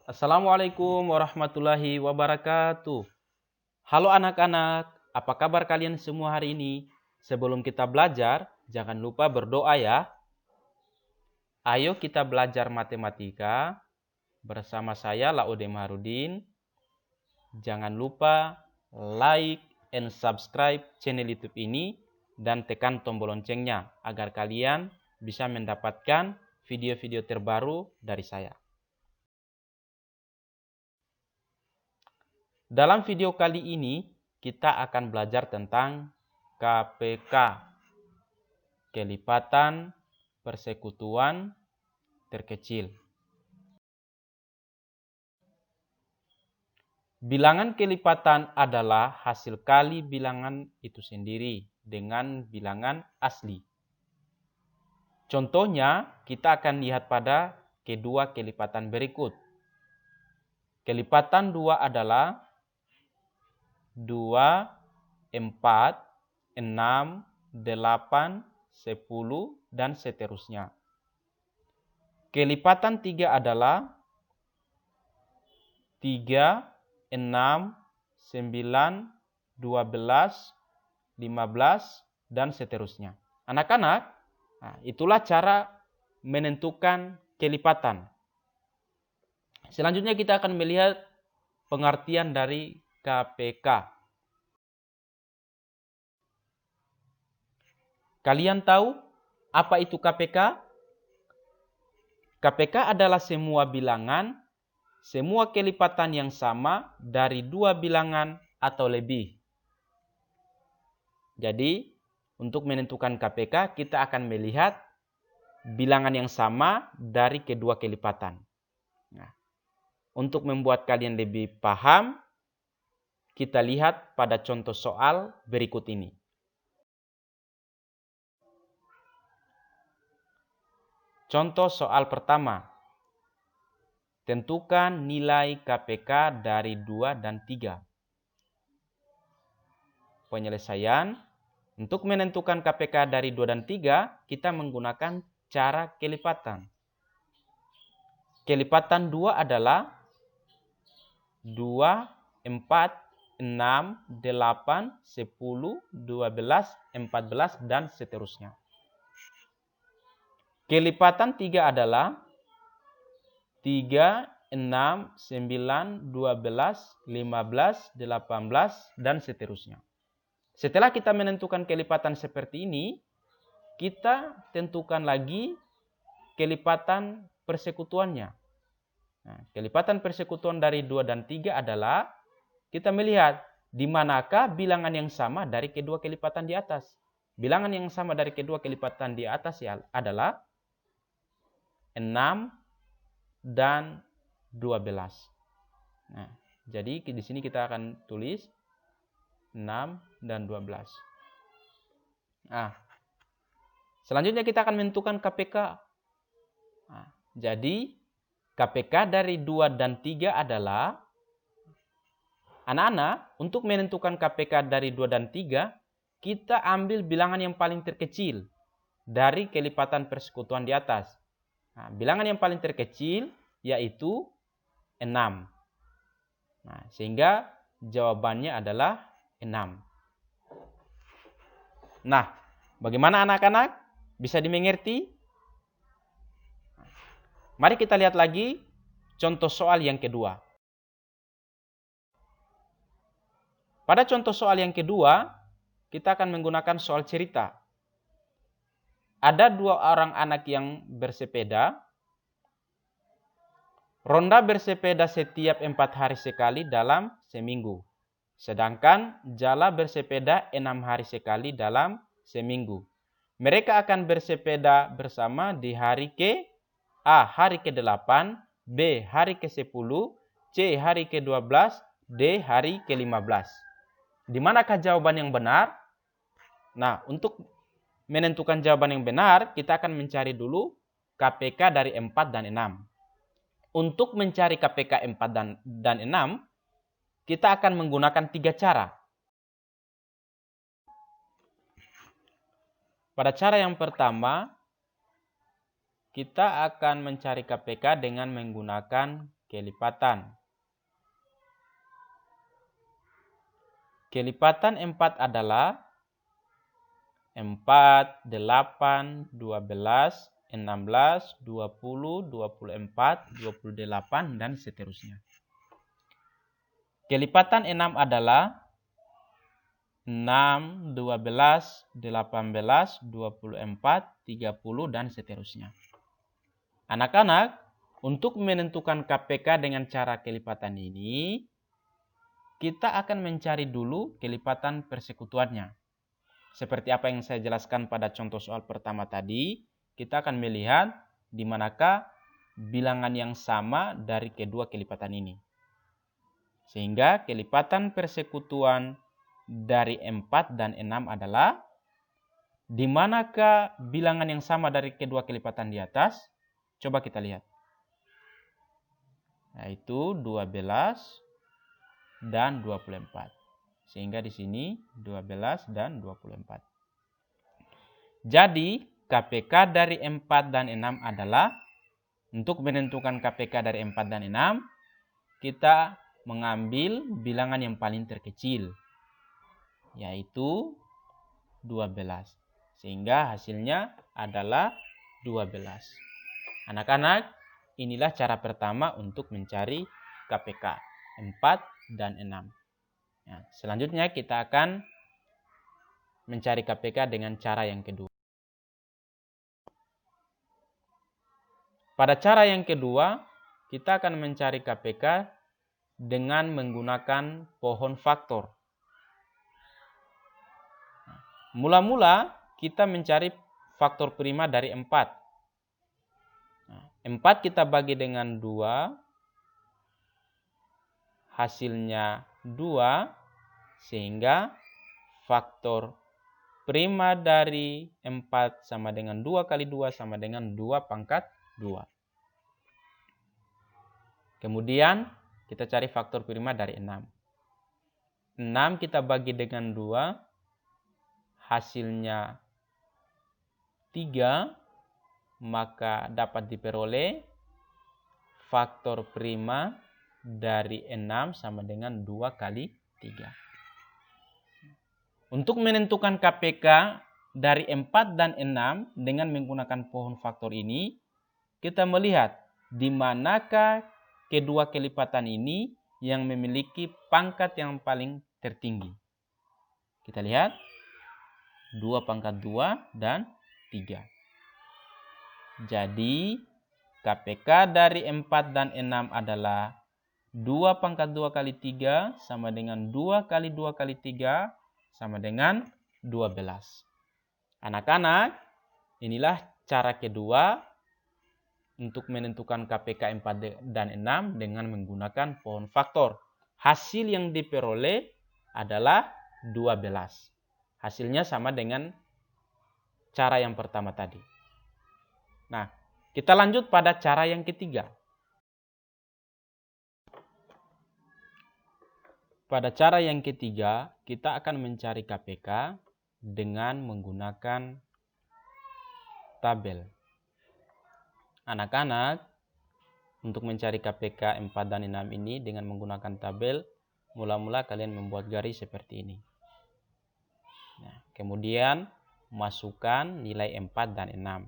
Assalamualaikum warahmatullahi wabarakatuh. Halo anak-anak, apa kabar kalian semua hari ini? Sebelum kita belajar, jangan lupa berdoa ya. Ayo kita belajar matematika bersama saya Laode Maharudin. Jangan lupa like and subscribe channel YouTube ini dan tekan tombol loncengnya agar kalian bisa mendapatkan video-video terbaru dari saya. Dalam video kali ini, kita akan belajar tentang KPK, kelipatan persekutuan terkecil. Bilangan kelipatan adalah hasil kali bilangan itu sendiri dengan bilangan asli. Contohnya, kita akan lihat pada kedua kelipatan berikut. Kelipatan 2 adalah 2, 4, 6, 8, 10, dan seterusnya. Kelipatan 3 adalah 3, 6, 9, 12, 15, dan seterusnya. Anak-anak, itulah cara menentukan kelipatan. Selanjutnya kita akan melihat pengertian dari KPK. Kalian tahu apa itu KPK? KPK adalah semua bilangan, semua kelipatan yang sama dari dua bilangan atau lebih. Jadi, untuk menentukan KPK, kita akan melihat bilangan yang sama dari kedua kelipatan. Nah, untuk membuat kalian lebih paham, kita lihat pada contoh soal berikut ini. Contoh soal pertama. Tentukan nilai KPK dari 2 dan 3. Penyelesaian. Untuk menentukan KPK dari 2 dan 3, kita menggunakan cara kelipatan. Kelipatan 2 adalah 2, 4, 6, 8, 10, 12, 14, dan seterusnya. Kelipatan 3 adalah 3, 6, 9, 12, 15, 18, dan seterusnya. Setelah kita menentukan kelipatan seperti ini, kita tentukan lagi kelipatan persekutuannya. Nah, kelipatan persekutuan dari 2 dan 3 adalah kita melihat di manakah bilangan yang sama dari kedua kelipatan di atas. Bilangan yang sama dari kedua kelipatan di atas adalah 6 dan 12. Nah, jadi di sini kita akan tulis 6 dan 12. Nah, selanjutnya kita akan menentukan KPK. Nah, jadi KPK dari 2 dan 3 adalah, anak-anak, untuk menentukan KPK dari 2 dan 3, kita ambil bilangan yang paling terkecil dari kelipatan persekutuan di atas. Nah, bilangan yang paling terkecil yaitu 6. Nah, sehingga jawabannya adalah 6. Nah, bagaimana anak-anak? Bisa dimengerti? Mari kita lihat lagi contoh soal yang kedua. Pada contoh soal yang kedua, kita akan menggunakan soal cerita. Ada 2 orang anak yang bersepeda. Ronda bersepeda setiap 4 hari sekali dalam seminggu. Sedangkan Jala bersepeda 6 hari sekali dalam seminggu. Mereka akan bersepeda bersama di hari A. Hari ke-8, B. Hari ke-10, C. Hari ke-12, D. Hari ke-15. Di manakah jawaban yang benar? Nah, untuk menentukan jawaban yang benar, kita akan mencari dulu KPK dari 4 dan 6. Untuk mencari KPK 4 dan 6, kita akan menggunakan 3 cara. Pada cara yang pertama, kita akan mencari KPK dengan menggunakan kelipatan. Kelipatan 4 adalah 4, 8, 12, 16, 20, 24, 28, dan seterusnya. Kelipatan 6 adalah 6, 12, 18, 24, 30, dan seterusnya. Anak-anak, untuk menentukan KPK dengan cara kelipatan ini, kita akan mencari dulu kelipatan persekutuannya. Seperti apa yang saya jelaskan pada contoh soal pertama tadi, kita akan melihat di manakah bilangan yang sama dari kedua kelipatan ini. Sehingga kelipatan persekutuan dari 4 dan 6 adalah di manakah bilangan yang sama dari kedua kelipatan di atas? Coba kita lihat. Yaitu 12 dan 24. Sehingga di sini 12 dan 24. Jadi KPK dari 4 dan 6 adalah, untuk menentukan KPK dari 4 dan 6, kita mengambil bilangan yang paling terkecil, yaitu 12. Sehingga hasilnya adalah 12. Anak-anak, inilah cara pertama untuk mencari KPK 4 dan 6. Nah, selanjutnya kita akan mencari KPK dengan cara yang kedua. Pada cara yang kedua, kita akan mencari KPK dengan menggunakan pohon faktor. Mula-mula kita mencari faktor prima dari 4. 4 kita bagi dengan 2, hasilnya 2, sehingga faktor prima dari 4 sama dengan 2 kali 2 sama dengan 2 pangkat 2. Kemudian kita cari faktor prima dari 6. 6 kita bagi dengan 2, hasilnya 3, maka dapat diperoleh faktor prima dari 6 sama dengan 2 kali 3. Untuk menentukan KPK dari 4 dan 6 dengan menggunakan pohon faktor ini, kita melihat di manakah kedua kelipatan ini yang memiliki pangkat yang paling tertinggi. Kita lihat 2 pangkat 2 dan 3. Jadi KPK dari 4 dan 6 adalah 2 pangkat 2 kali 3 sama dengan 2 kali 2 kali 3 sama dengan 12. Anak-anak, inilah cara kedua untuk menentukan KPK 4 dan 6 dengan menggunakan pohon faktor. Hasil yang diperoleh adalah 12. Hasilnya sama dengan cara yang pertama tadi. Nah, kita lanjut pada cara yang ketiga. Pada cara yang ketiga, kita akan mencari KPK dengan menggunakan tabel. Anak-anak, untuk mencari KPK 4 dan 6 ini dengan menggunakan tabel, mula-mula kalian membuat garis seperti ini. Nah, kemudian masukkan nilai 4 dan 6.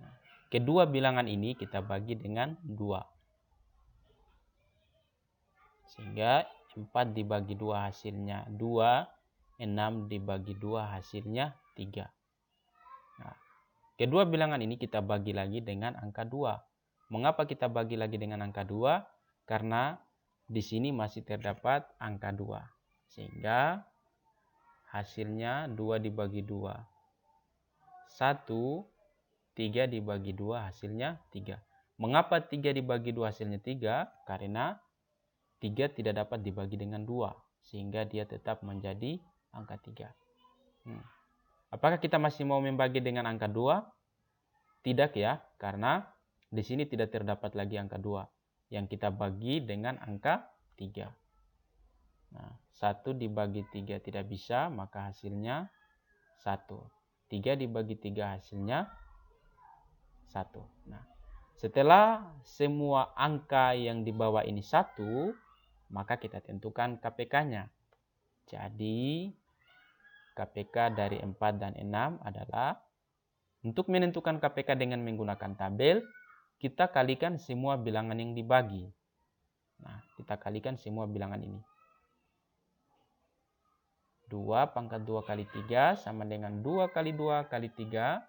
Nah, kedua bilangan ini kita bagi dengan 2. Sehingga 4 dibagi 2 hasilnya 2, 6 dibagi 2 hasilnya 3. Nah, kedua bilangan ini kita bagi lagi dengan angka 2. Mengapa kita bagi lagi dengan angka 2? Karena di sini masih terdapat angka 2. Sehingga hasilnya 2 dibagi 2. 1, 3 dibagi 2 hasilnya 3. Mengapa 3 dibagi 2 hasilnya 3? Karena 3 tidak dapat dibagi dengan 2, sehingga dia tetap menjadi angka 3. Apakah kita masih mau membagi dengan angka 2? Tidak ya, karena di sini tidak terdapat lagi angka 2. Yang kita bagi dengan angka 3. Nah, 1 dibagi 3 tidak bisa, maka hasilnya 1. 3 dibagi 3 hasilnya 1. Nah, Setelah semua angka yang di bawah ini 1, maka kita tentukan KPK-nya. Jadi, KPK dari 4 dan 6 adalah, untuk menentukan KPK dengan menggunakan tabel, kita kalikan semua bilangan yang dibagi. Nah, kita kalikan semua bilangan ini. 2 pangkat 2 kali 3 sama dengan 2 kali 2 kali 3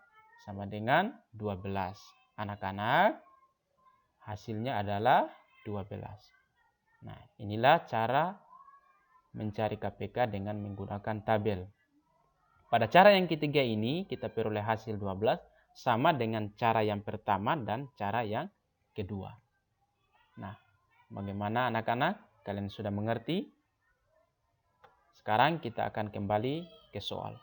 sama dengan 12. Anak-anak, hasilnya adalah 12. Nah, inilah cara mencari KPK dengan menggunakan tabel. Pada cara yang ketiga ini, kita peroleh hasil 12 sama dengan cara yang pertama dan cara yang kedua. Nah, bagaimana anak-anak? Kalian sudah mengerti? Sekarang kita akan kembali ke soal.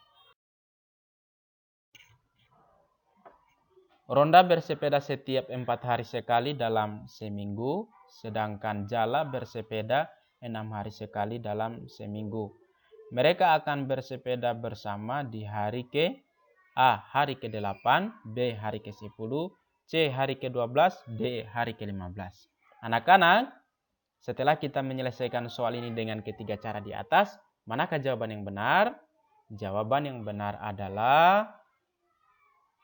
Ronda bersepeda setiap 4 hari sekali dalam seminggu, sedangkan Jala bersepeda 6 hari sekali dalam seminggu. Mereka akan bersepeda bersama di hari ke A. Hari ke-8, B. Hari ke-10, C. Hari ke-12, D. Hari ke-15. Anak-anak, setelah kita menyelesaikan soal ini dengan ketiga cara di atas, manakah jawaban yang benar? Jawaban yang benar adalah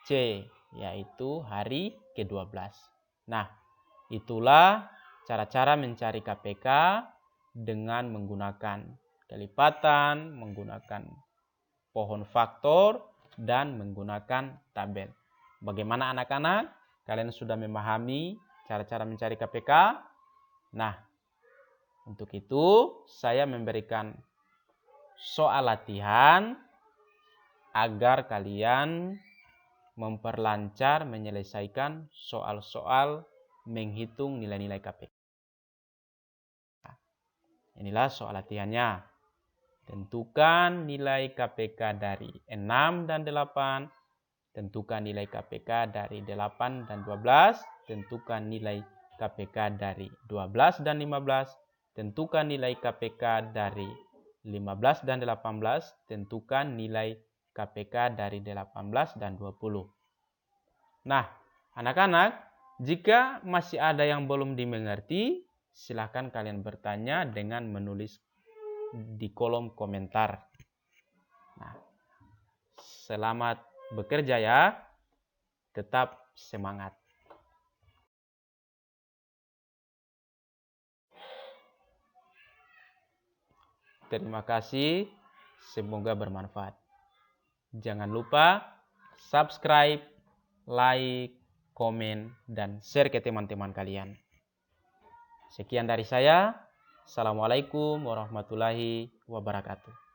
C, yaitu hari ke-12. Nah, itulah cara-cara mencari KPK dengan menggunakan kelipatan, menggunakan pohon faktor, dan menggunakan tabel. Bagaimana anak-anak? Kalian sudah memahami cara-cara mencari KPK? Nah, untuk itu saya memberikan soal latihan agar kalian memperlancar menyelesaikan soal-soal menghitung nilai-nilai KPK. Nah, inilah soal latihannya. Tentukan nilai KPK dari 6 dan 8. Tentukan nilai KPK dari 8 dan 12. Tentukan nilai KPK dari 12 dan 15. Tentukan nilai KPK dari 15 dan 18. Tentukan nilai KPK dari 18 dan 20. Nah, anak-anak, jika masih ada yang belum dimengerti, silahkan kalian bertanya dengan menulis di kolom komentar. Nah, selamat bekerja ya. Tetap semangat. Terima kasih. Semoga bermanfaat. Jangan lupa subscribe, like, komen, dan share ke teman-teman kalian. Sekian dari saya. Assalamualaikum warahmatullahi wabarakatuh.